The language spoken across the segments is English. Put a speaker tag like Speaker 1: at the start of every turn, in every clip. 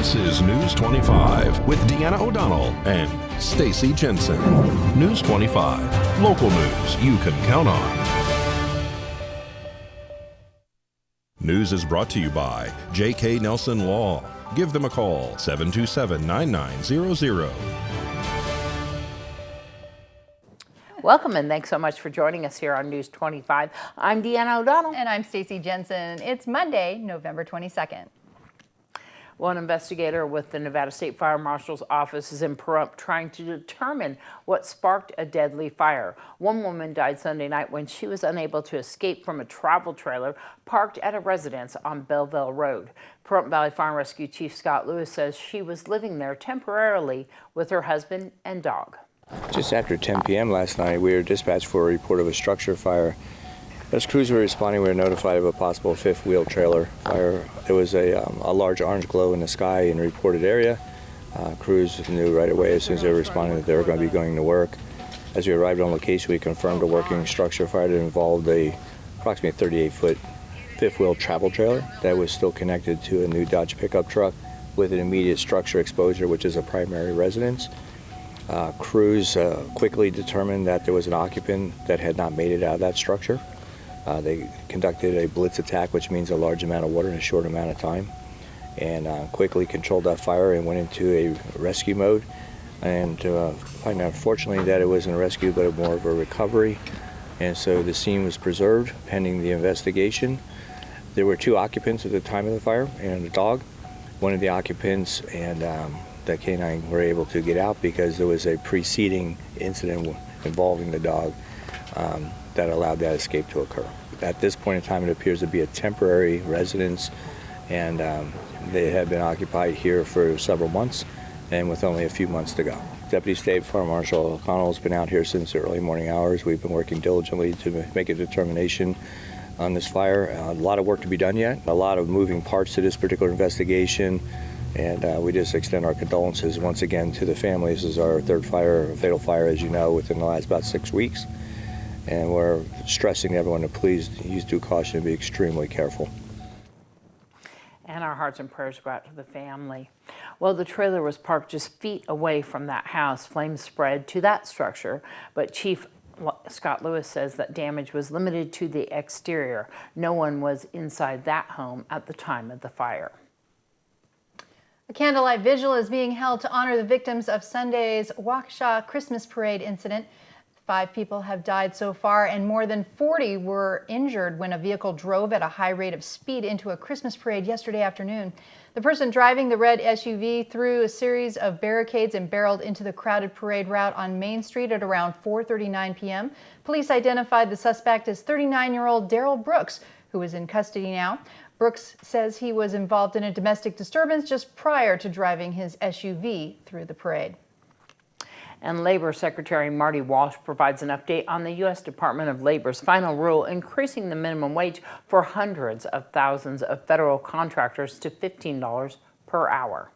Speaker 1: This is News 25 with Deanna O'Donnell and Stacy Jensen. News 25, local news you can count on. News is brought to you by J.K. Nelson Law. Give them a call, 727-9900.
Speaker 2: Welcome and thanks so much for joining us here on News 25. I'm Deanna O'Donnell.
Speaker 3: And I'm Stacy Jensen. It's Monday, November 22nd.
Speaker 2: One investigator with the Nevada State Fire Marshal's office is in Pahrump trying to determine what sparked a deadly fire. One woman died Sunday night when she was unable to escape from a travel trailer parked at a residence on Belleville Road. Pahrump Valley Fire and Rescue Chief Scott Lewis says she was living there temporarily with her husband and dog.
Speaker 4: Just after 10 p.m. last night, we were dispatched for a report of a structure fire. As crews were responding, we were notified of a possible fifth-wheel trailer fire. There was a large orange glow in the sky in the reported area. Crews knew right away as soon as they were responding that they were going to be going to work. As we arrived on location, we confirmed a working structure fire that involved a approximately 38-foot fifth-wheel travel trailer that was still connected to a new Dodge pickup truck with an immediate structure exposure, which is a primary residence. Crews quickly determined that there was an occupant that had not made it out of that structure. They conducted a blitz attack, which means a large amount of water in a short amount of time, and quickly controlled that fire and went into a rescue mode. And find unfortunately that it wasn't a rescue, but more of a recovery. And so the scene was preserved pending the investigation. There were two occupants at the time of the fire and a dog. One of the occupants and the canine were able to get out because there was a preceding incident involving the dog that allowed that escape to occur. At this point in time, it appears to be a temporary residence, and they have been occupied here for several months, and with only a few months to go. Deputy State Fire Marshal O'Connell has been out here since the early morning hours. We've been working diligently to make a determination on this fire. A lot of work to be done yet, a lot of moving parts to this particular investigation, and we just extend our condolences once again to the families. This is our third fatal fire, as you know, within the last about 6 weeks. And we're stressing everyone to please use due caution and be extremely careful.
Speaker 2: And our hearts and prayers go out to the family. Well, the trailer was parked just feet away from that house. Flames spread to that structure, but Chief Scott Lewis says that damage was limited to the exterior. No one was inside that home at the time of the fire.
Speaker 3: A candlelight vigil is being held to honor the victims of Sunday's Waukesha Christmas parade incident. 5 people have died so far, and more than 40 were injured when a vehicle drove at a high rate of speed into a Christmas parade yesterday afternoon. The person driving the red SUV threw a series of barricades and barreled into the crowded parade route on Main Street at around 4:39 p.m. Police identified the suspect as 39-year-old Daryl Brooks, who is in custody now. Brooks says he was involved in a domestic disturbance just prior to driving his SUV through the parade.
Speaker 2: And Labor Secretary Marty Walsh provides an update on the U.S. Department of Labor's final rule increasing the minimum wage for hundreds of thousands of federal contractors to $15 per hour.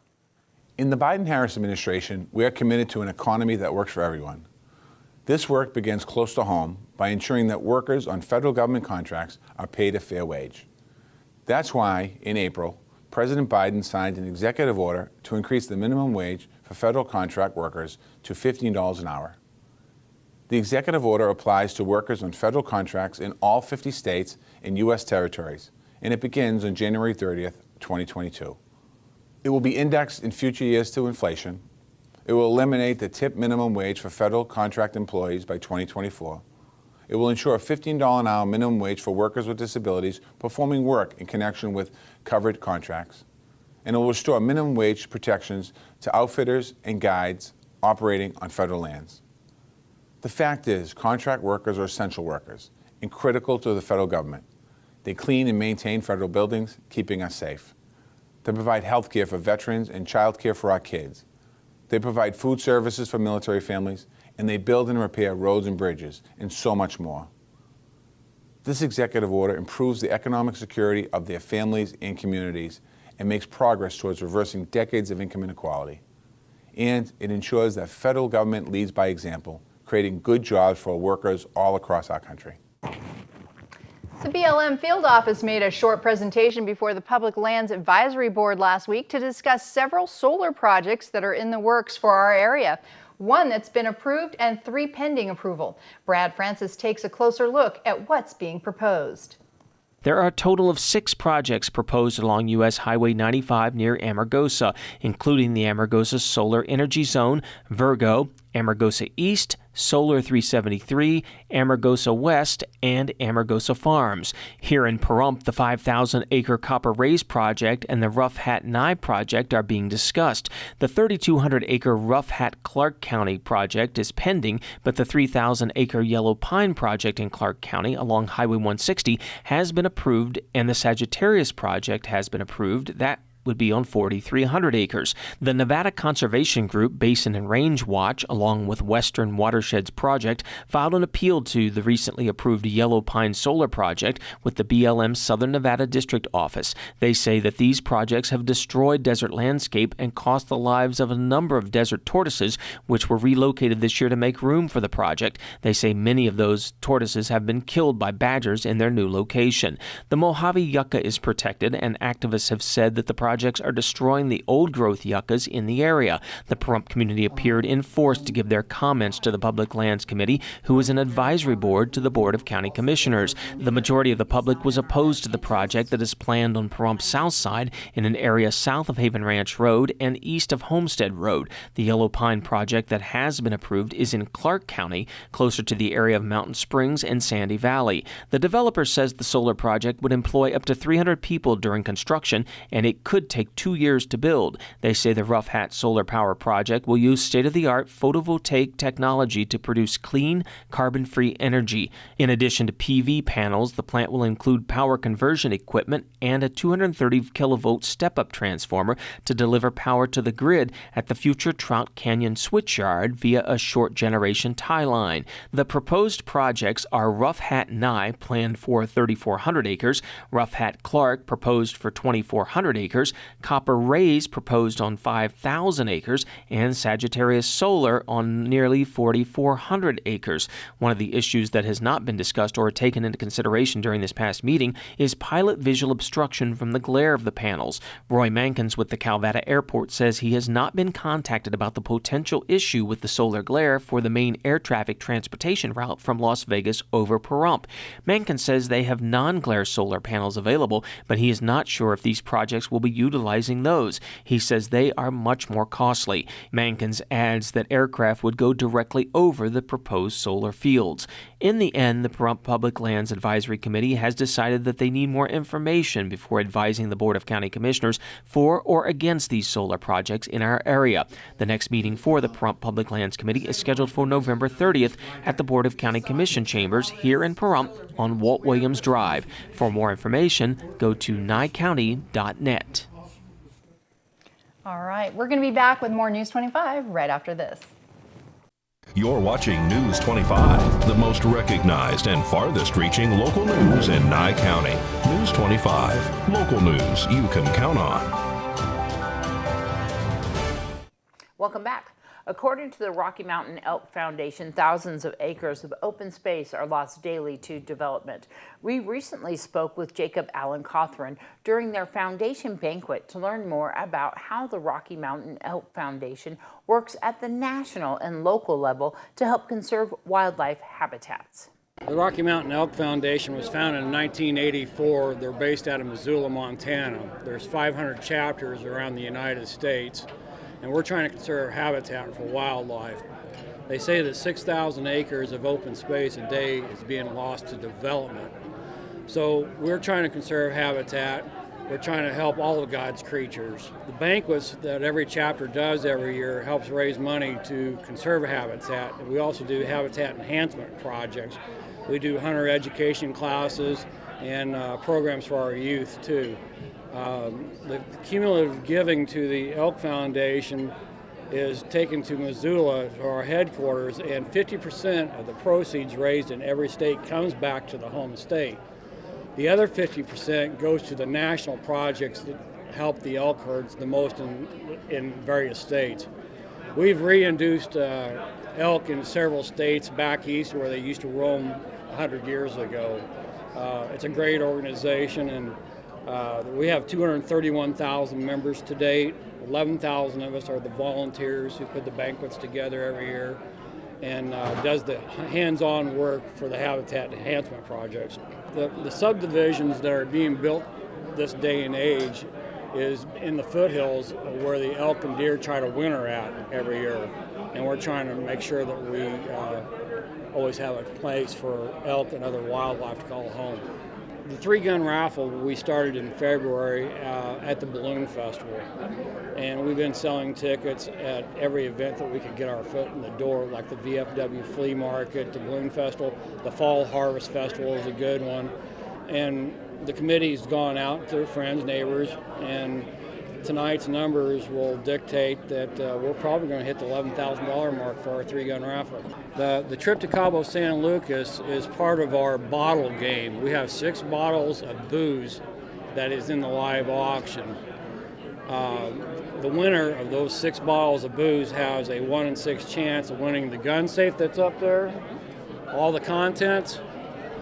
Speaker 5: In the Biden-Harris administration, we are committed to an economy that works for everyone. This work begins close to home by ensuring that workers on federal government contracts are paid a fair wage. That's why, in April, President Biden signed an executive order to increase the minimum wage for federal contract workers to $15 an hour. The executive order applies to workers on federal contracts in all 50 states and U.S. territories, and it begins on January 30th, 2022. It will be indexed in future years to inflation. It will eliminate the tip minimum wage for federal contract employees by 2024. It will ensure a $15 an hour minimum wage for workers with disabilities performing work in connection with covered contracts. And it will restore minimum wage protections to outfitters and guides operating on federal lands. The fact is, contract workers are essential workers and critical to the federal government. They clean and maintain federal buildings, keeping us safe. They provide health care for veterans and child care for our kids. They provide food services for military families, and they build and repair roads and bridges, and so much more. This executive order improves the economic security of their families and communities and makes progress towards reversing decades of income inequality. And it ensures that federal government leads by example, creating good jobs for workers all across our country.
Speaker 3: The BLM field office made a short presentation before the Public Lands Advisory Board last week to discuss several solar projects that are in the works for our area. One that's been approved and 3 pending approval. Brad Francis takes a closer look at what's being proposed.
Speaker 6: There are a total of 6 projects proposed along U.S. Highway 95 near Amargosa, including the Amargosa Solar Energy Zone, Virgo, Amargosa East, Solar 373, Amargosa West, and Amargosa Farms. Here in Pahrump, the 5,000-acre Copper Rays project and the Rough Hat Nye project are being discussed. The 3,200-acre Rough Hat Clark County project is pending, but the 3,000-acre Yellow Pine project in Clark County along Highway 160 has been approved, and the Sagittarius project has been approved. That would be on 4,300 acres. The Nevada Conservation Group Basin and Range Watch, along with Western Watersheds Project, filed an appeal to the recently approved Yellow Pine Solar Project with the BLM Southern Nevada District Office. They say that these projects have destroyed desert landscape and cost the lives of a number of desert tortoises, which were relocated this year to make room for the project. They say many of those tortoises have been killed by badgers in their new location. The Mojave yucca is protected, and activists have said that the projects are destroying the old-growth yuccas in the area. The Pahrump community appeared in force to give their comments to the Public Lands Committee, who is an advisory board to the Board of County Commissioners. The majority of the public was opposed to the project that is planned on Pahrump's south side in an area south of Haven Ranch Road and east of Homestead Road. The Yellow Pine project that has been approved is in Clark County, closer to the area of Mountain Springs and Sandy Valley. The developer says the solar project would employ up to 300 people during construction, and it could take 2 years to build. They say the Rough Hat Solar Power Project will use state-of-the-art photovoltaic technology to produce clean, carbon-free energy. In addition to PV panels, the plant will include power conversion equipment and a 230 kilovolt step-up transformer to deliver power to the grid at the future Trout Canyon switchyard via a short generation tie line. The proposed projects are Rough Hat Nye, planned for 3,400 acres, Rough Hat Clark, proposed for 2,400 acres, Copper Rays, proposed on 5,000 acres, and Sagittarius Solar on nearly 4,400 acres. One of the issues that has not been discussed or taken into consideration during this past meeting is pilot visual obstruction from the glare of the panels. Roy Mankins with the Calvada Airport says he has not been contacted about the potential issue with the solar glare for the main air traffic transportation route from Las Vegas over Pahrump. Mankins says they have non-glare solar panels available, but he is not sure if these projects will be utilizing those. He says they are much more costly. Mankins adds that aircraft would go directly over the proposed solar fields. In the end, the Pahrump Public Lands Advisory Committee has decided that they need more information before advising the Board of County Commissioners for or against these solar projects in our area. The next meeting for the Pahrump Public Lands Committee is scheduled for November 30th at the Board of County Commission chambers here in Pahrump on Walt Williams Drive. For more information, go to nyecounty.net.
Speaker 3: All right, we're going to be back with more News 25 right after this.
Speaker 1: You're watching News 25, the most recognized and farthest reaching local news in Nye County. News 25, local news you can count on.
Speaker 2: Welcome back. According to the Rocky Mountain Elk Foundation, thousands of acres of open space are lost daily to development. We recently spoke with Jacob Allen Cothran during their foundation banquet to learn more about how the Rocky Mountain Elk Foundation works at the national and local level to help conserve wildlife habitats.
Speaker 7: The Rocky Mountain Elk Foundation was founded in 1984. They're based out of Missoula, Montana. There's 500 chapters around the United States, and we're trying to conserve habitat for wildlife. They say that 6,000 acres of open space a day is being lost to development. So we're trying to conserve habitat. We're trying to help all of God's creatures. The banquets that every chapter does every year helps raise money to conserve habitat. We also do habitat enhancement projects. We do hunter education classes and programs for our youth too. The cumulative giving to the Elk Foundation is taken to Missoula, to our headquarters, and 50% of the proceeds raised in every state comes back to the home state. The other 50% goes to the national projects that help the elk herds the most in various states. We've reintroduced elk in several states back east where they used to roam 100 years ago. It's a great organization, and we have 231,000 members to date. 11,000 of us are the volunteers who put the banquets together every year and does the hands-on work for the habitat enhancement projects. The subdivisions that are being built this day and age is in the foothills where the elk and deer try to winter at every year. And we're trying to make sure that we always have a place for elk and other wildlife to call home. The 3-gun raffle we started in February at the Balloon Festival, and we've been selling tickets at every event that we could get our foot in the door, like the VFW Flea Market, the Balloon Festival, the Fall Harvest Festival is a good one, and the committee's gone out to their friends, neighbors, and tonight's numbers will dictate that we're probably going to hit the $11,000 mark for our 3-gun raffle. The trip to Cabo San Lucas is part of our bottle game. We have 6 bottles of booze that is in the live auction. The winner of those 6 bottles of booze has a 1 in 6 chance of winning the gun safe that's up there, all the contents,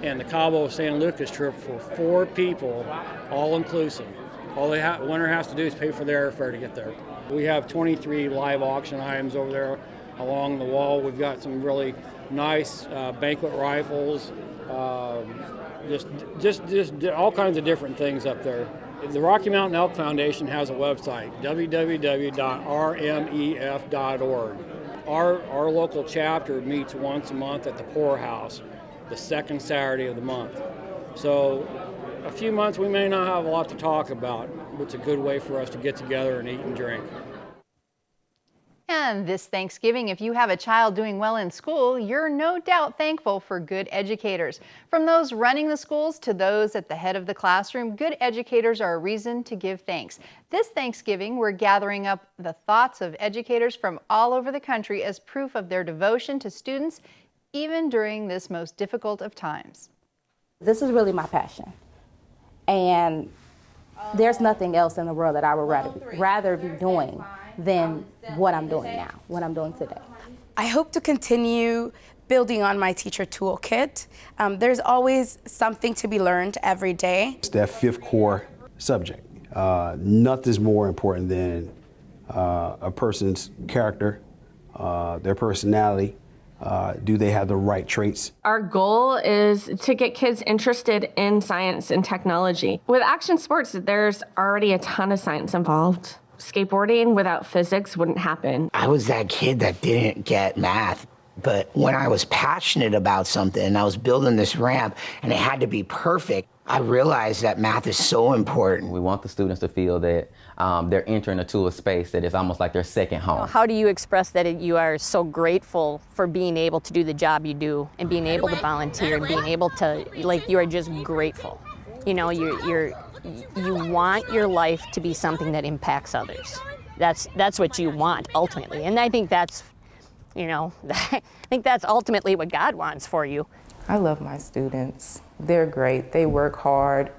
Speaker 7: and the Cabo San Lucas trip for 4 people, all inclusive. All the winner has to do is pay for their airfare to get there. We have 23 live auction items over there along the wall. We've got some really nice banquet rifles, just all kinds of different things up there. The Rocky Mountain Elk Foundation has a website, www.rmef.org. Our local chapter meets once a month at the Poorhouse, the 2nd Saturday of the month. So a few months we may not have a lot to talk about, but it's a good way for us to get together and eat and drink.
Speaker 3: And this Thanksgiving, if you have a child doing well in school, you're no doubt thankful for good educators. From those running the schools to those at the head of the classroom, good educators are a reason to give thanks. This Thanksgiving, we're gathering up the thoughts of educators from all over the country as proof of their devotion to students, even during this most difficult of times.
Speaker 8: This is really my passion. And there's nothing else in the world that I would rather be doing than what I'm doing now, what I'm doing today.
Speaker 9: I hope to continue building on my teacher toolkit. There's always something to be learned every day.
Speaker 10: It's that 5th core subject. Nothing's more important than a person's character, their personality. Do they have the right traits?
Speaker 11: Our goal is to get kids interested in science and technology. With action sports, there's already a ton of science involved. Skateboarding without physics wouldn't happen.
Speaker 12: I was that kid that didn't get math, but when I was passionate about something and I was building this ramp and it had to be perfect, I realized that math is so important.
Speaker 13: We want the students to feel that they're entering a space that is almost like their second home.
Speaker 14: How do you express that you are so grateful for being able to do the job you do and being able to volunteer and being able to, like, you are just grateful. You know, you want your life to be something that impacts others. That's what you want ultimately. And I think that's, you know, I think that's ultimately what God wants for you.
Speaker 15: I love my students. They're great. They work hard.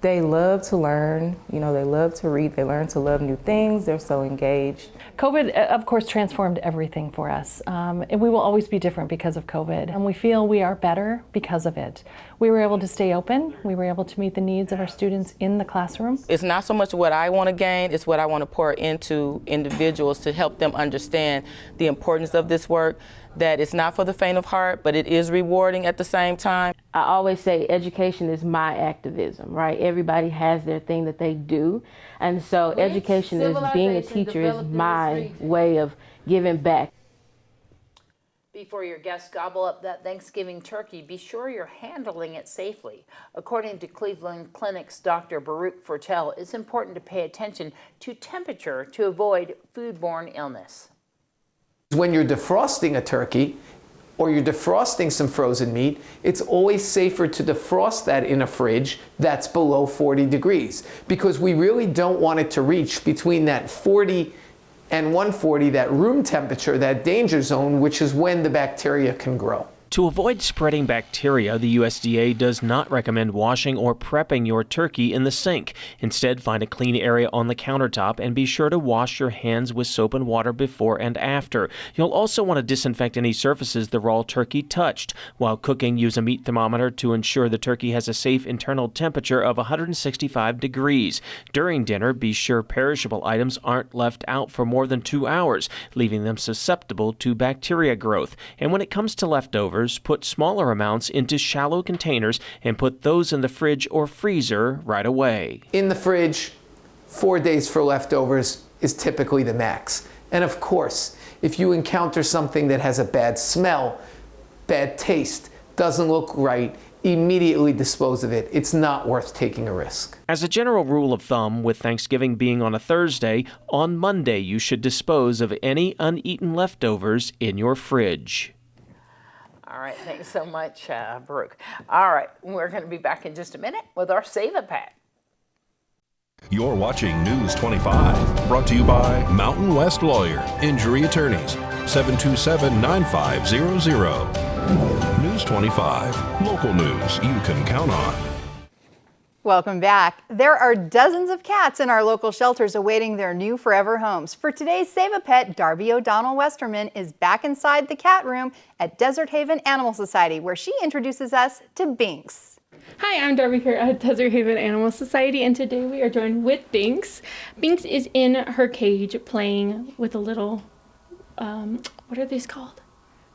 Speaker 15: They love to learn. You know, they love to read. They learn to love new things. They're so engaged.
Speaker 16: COVID, of course, transformed everything for us. And we will always be different because of COVID. And we feel we are better because of it. We were able to stay open. We were able to meet the needs of our students in the classroom.
Speaker 15: It's not so much what I want to gain, it's what I want to pour into individuals to help them understand the importance of this work, that it's not for the faint of heart, but it is rewarding at the same time.
Speaker 17: I always say education is my activism, right? Everybody has their thing that they do. And so education is, being a teacher is my way of giving back.
Speaker 2: Before your guests gobble up that Thanksgiving turkey, be sure you're handling it safely. According to Cleveland Clinic's Dr. Baruch Fortel, it's important to pay attention to temperature to avoid foodborne illness.
Speaker 18: When you're defrosting a turkey or you're defrosting some frozen meat, it's always safer to defrost that in a fridge that's below 40 degrees because we really don't want it to reach between that 40 and 140, that room temperature, that danger zone, which is when the bacteria can grow.
Speaker 6: To avoid spreading bacteria, the USDA does not recommend washing or prepping your turkey in the sink. Instead, find a clean area on the countertop and be sure to wash your hands with soap and water before and after. You'll also want to disinfect any surfaces the raw turkey touched. While cooking, use a meat thermometer to ensure the turkey has a safe internal temperature of 165 degrees. During dinner, be sure perishable items aren't left out for more than 2 hours, leaving them susceptible to bacteria growth. And when it comes to leftovers, put smaller amounts into shallow containers and put those in the fridge or freezer right away.
Speaker 18: In the fridge, 4 days for leftovers is typically the max. And of course, if you encounter something that has a bad smell, bad taste, doesn't look right, immediately dispose of it. It's not worth taking a risk.
Speaker 6: As a general rule of thumb, with Thanksgiving being on a Thursday, on Monday you should dispose of any uneaten leftovers in your fridge.
Speaker 2: All right, thanks so much, Brooke. All right, we're going to be back in just a minute with our Save a Pack.
Speaker 1: You're watching News 25, brought to you by Mountain West Lawyer, Injury Attorneys, 727-9500. News 25, local news you can count on.
Speaker 3: Welcome back. There are dozens of cats in our local shelters awaiting their new forever homes. For today's Save a Pet, Darby O'Donnell Westerman is back inside the cat room at Desert Haven Animal Society, where she introduces us to Binks.
Speaker 19: Hi, I'm Darby here at Desert Haven Animal Society, and today we are joined with Binks. Binks is in her cage playing with a little, what are these called?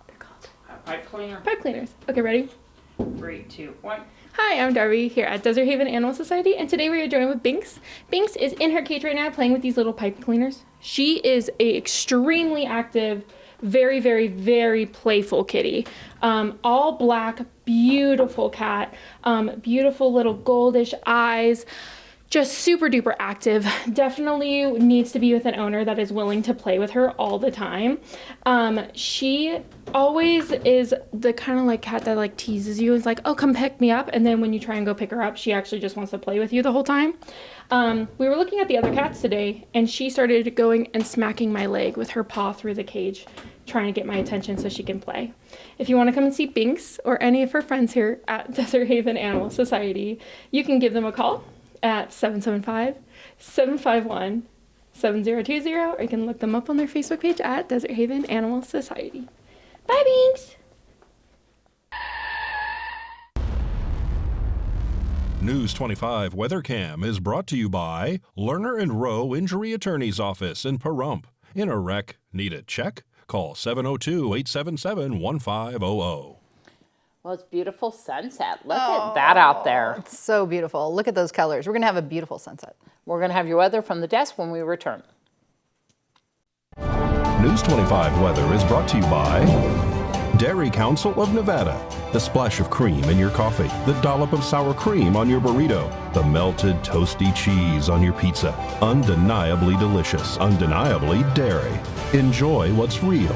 Speaker 19: They're called
Speaker 2: pipe cleaner.
Speaker 19: Pipe cleaners. Okay, ready?
Speaker 2: 3, 2, 1.
Speaker 19: Hi, I'm Darby here at Desert Haven Animal Society, and today we are joined with Binks. Binks is in her cage right now playing with these little pipe cleaners. She is a extremely active, very, very, very playful kitty. All black, beautiful cat, beautiful little goldish eyes, just super duper active. Definitely needs to be with an owner that is willing to play with her all the time. She always is the kind of like cat that like teases you. It's like, oh, come pick me up. And then when you try and go pick her up, she actually just wants to play with you the whole time. We were looking at the other cats today, and she started going and smacking my leg with her paw through the cage, trying to get my attention so she can play. If you want to come and see Binks or any of her friends here at Desert Haven Animal Society, you can give them a call at 775-751-7020, or you can look them up on their Facebook page at Desert Haven Animal Society. Bye, Binks!
Speaker 1: News 25 Weather Cam is brought to you by Lerner and Rowe Injury Attorney's Office in Pahrump. In a wreck, need a check? Call 702-877-1500.
Speaker 2: Well, it's beautiful sunset. Look at that out there.
Speaker 3: It's so beautiful. Look at those colors. We're going to have a beautiful sunset.
Speaker 2: We're going to have your weather from the desk when we return.
Speaker 1: News 25 weather is brought to you by Dairy Council of Nevada. The splash of cream in your coffee, the dollop of sour cream on your burrito, the melted toasty cheese on your pizza. Undeniably delicious, undeniably dairy. Enjoy what's real.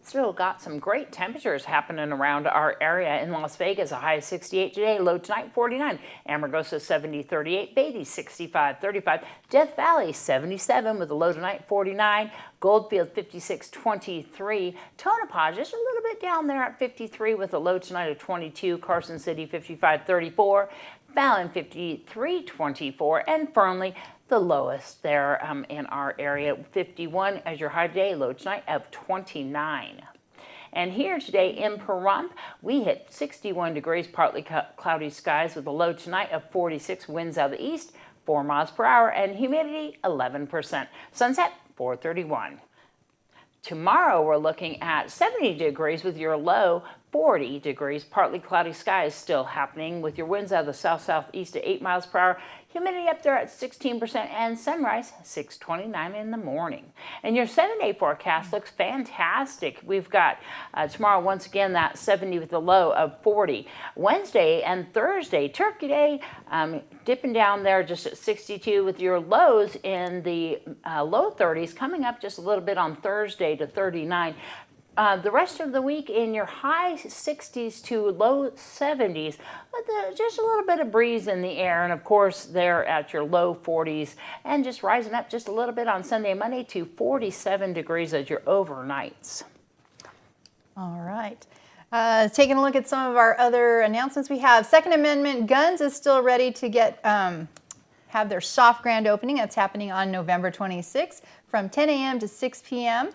Speaker 2: Still got some great temperatures happening around our area. In Las Vegas, a high of 68 today, low tonight 49. Amargosa 70, 38. Beatty 65, 35. Death Valley 77 with a low tonight 49. Goldfield 56, 23. Tonopah just a little bit down there at 53 with a low tonight of 22. Carson City 55, 34. Fallon 53, 24. And Fernley, the lowest there in our area, 51 as your high today, low tonight of 29. And here today in Pahrump, we hit 61 degrees, partly cloudy skies with a low tonight of 46, winds out of the east, 4 miles per hour, and humidity 11%. Sunset 4:31. Tomorrow we're looking at 70 degrees with your low 40 degrees, partly cloudy skies still happening with your winds out of the south-southeast at 8 miles per hour, humidity up there at 16%, and sunrise 6:29 in the morning. And your 7-day forecast looks fantastic. We've got tomorrow once again that 70 with a low of 40. Wednesday and Thursday, Turkey Day, dipping down there just at 62 with your lows in the low 30s, coming up just a little bit on Thursday to 39. The rest of the week in your high 60s to low 70s, with just a little bit of breeze in the air, and of course they're at your low 40s, and just rising up just a little bit on Sunday and Monday to 47 degrees as your overnights.
Speaker 3: All right. Taking a look at some of our other announcements we have. Second Amendment Guns is still ready to get have their soft grand opening. That's happening on November 26th from 10 a.m. to 6 p.m.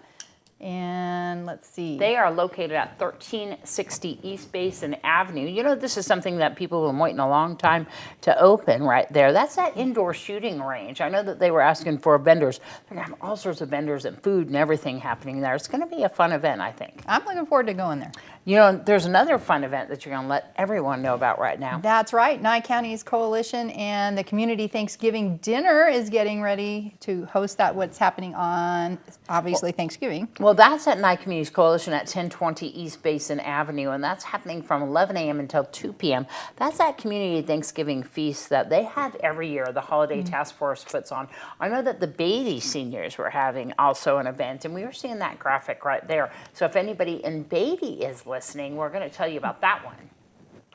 Speaker 3: And let's see.
Speaker 2: They are located at 1360 East Basin Avenue. You know, this is something that people have been waiting a long time to open right there. That's that indoor shooting range. I know that they were asking for vendors. They're going to have all sorts of vendors and food and everything happening there. It's going to be a fun event, I think.
Speaker 3: I'm looking forward to going there.
Speaker 2: You know, there's another fun event that you're going to let everyone know about right now.
Speaker 3: That's right. Nye County's Coalition and the Community Thanksgiving Dinner is getting ready to host that. What's happening on, obviously, Thanksgiving.
Speaker 2: Well, that's at Nye Communities Coalition at 1020 East Basin Avenue, and that's happening from 11 a.m. until 2 p.m. That's that community Thanksgiving feast that they have every year, the Holiday Task Force puts on. I know that the Beatty seniors were having also an event, and we were seeing that graphic right there. So if anybody in Beatty is listening, we're going to tell you about that one.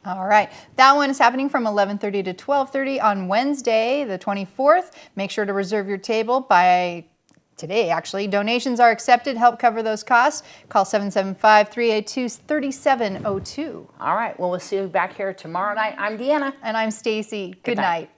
Speaker 3: All right. That one is happening from 11:30 to 12:30 on Wednesday, the 24th. Make sure to reserve your table by today, actually. Donations are accepted. Help cover those costs. Call 775-382-3702.
Speaker 2: All right. Well, we'll see you back here tomorrow night. I'm Deanna.
Speaker 3: And I'm Stacy. Good night.